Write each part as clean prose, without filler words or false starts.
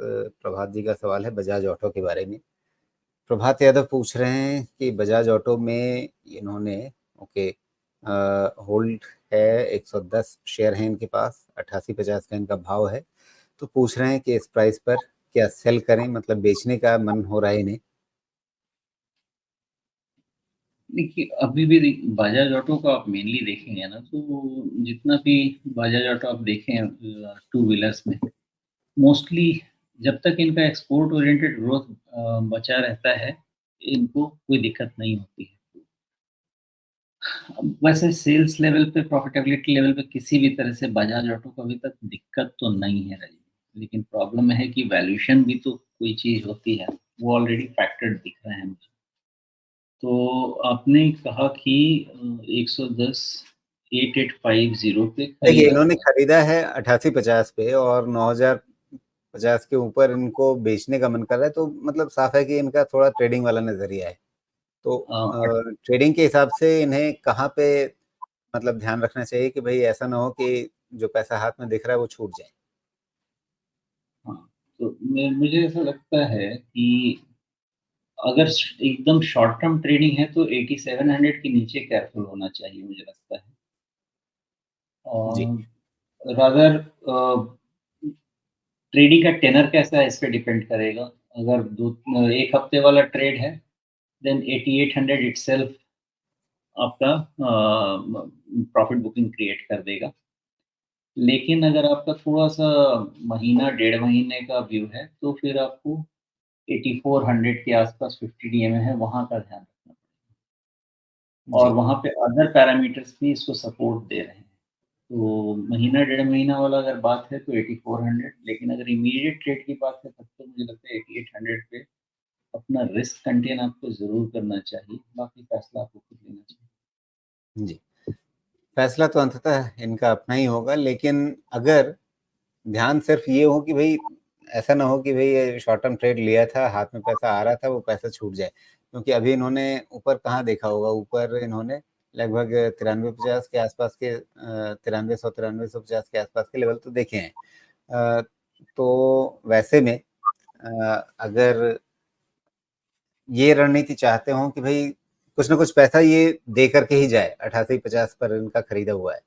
प्रभात जी का सवाल है बजाज ऑटो के बारे में। प्रभात यादव पूछ रहे हैं कि बजाज ऑटो में इन्होंने ओके होल्ड है 110 शेयर हैं इनके पास, 88-50 का इनका भाव है। तो पूछ रहे हैं कि इस प्राइस पर क्या सेल करें, मतलब बेचने का मन हो रहा है इन्हें। देखिए अभी भी बजाज ऑटो को आप मेनली देखेंगे ना, तो जितना भी बजाज ऑटो आप देखें टू व्हीलर्स में मोस्टली जब तक इनका एक्सपोर्ट ओरिएंटेड ग्रोथ बचा रहता है, इनको कोई दिक्कत नहीं होती है। वैसे सेल्स लेवल पे, प्रॉफिटेबिलिटी लेवल पे किसी भी तरह से बजाज ऑटो को अभी तक दिक्कत तो नहीं है रही, लेकिन प्रॉब्लम है कि वैल्यूएशन भी तो कोई चीज होती है, वो ऑलरेडी फैक्टर्ड दिख रहा है मुझे। तो आपने कहा कि 110 8850 पे देखिए खरीदा इन्होंने हुआ है। खरीदा है 88-50 पे और 9050 के ऊपर इनको बेचने का मन कर रहा है, तो मतलब साफ है कि इनका थोड़ा ट्रेडिंग वाला नजरिया है। तो ट्रेडिंग के हिसाब से इन्हें कहाँ पे मतलब ध्यान रखना चाहिए कि भाई ऐसा ना हो कि जो पैसा हाथ में दिख रहा है वो छूट जाए। हाँ, तो मुझे ऐसा लगता है कि अगर एकदम शॉर्ट टर्म ट्रेडिंग है तो 8700 के नीचे केयरफुल होना चाहिए मुझे लगता है। जी। और रादर ट्रेडिंग का टेनर कैसा है इस पे डिपेंड करेगा। अगर एक हफ्ते वाला ट्रेड है देन 8800 इटसेल्फ आपका प्रॉफिट बुकिंग क्रिएट कर देगा। लेकिन अगर आपका थोड़ा सा महीना डेढ़ महीने का व्यू है तो फिर आपको 8400 के आसपास 50 डीएमए है, वहां का ध्यान रखना। और जी। वहाँ पे अदर पैरामीटर्स भी इसको सपोर्ट दे रहे हैं। तो महीना डेढ़ महीना वाला अगर बात है तो 8400, लेकिन अगर इमीडिएट ट्रेड की बात है तब तो मुझे लगता है 8800 पे अपना रिस्क कंटेन आपको ज़रूर करना चाहिए, बाकी फैसला आपको खुद लेना चाहिए। जी। फैसला तो अंततः इनका अपना ही होगा, लेकिन अगर ध्यान सिर्फ ये हो कि भाई ऐसा ना हो कि भाई ये शॉर्ट टर्म ट्रेड लिया था, हाथ में पैसा आ रहा था, वो पैसा छूट जाए। क्योंकि अभी इन्होंने ऊपर कहाँ देखा होगा, ऊपर इन्होंने लगभग 93-50 के आसपास के 9300-9350 के आसपास के लेवल तो देखे हैं। तो वैसे में अगर ये रणनीति चाहते हो कि भाई कुछ ना कुछ पैसा ये दे करके ही जाए, 88-50 पर इनका खरीदा हुआ है,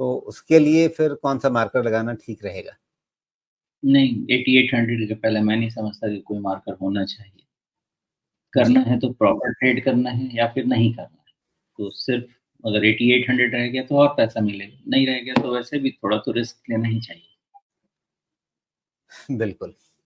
तो उसके लिए फिर कौन सा मार्कर लगाना ठीक रहेगा? नहीं, 8800 के पहले मैं नहीं समझता कि कोई मार्कर होना चाहिए। जी। करना है तो प्रॉपर ट्रेड करना है या फिर नहीं करना है। तो सिर्फ अगर 8800 रह गया तो और पैसा मिलेगा, नहीं रह गया तो वैसे भी थोड़ा तो रिस्क लेना ही चाहिए। बिल्कुल।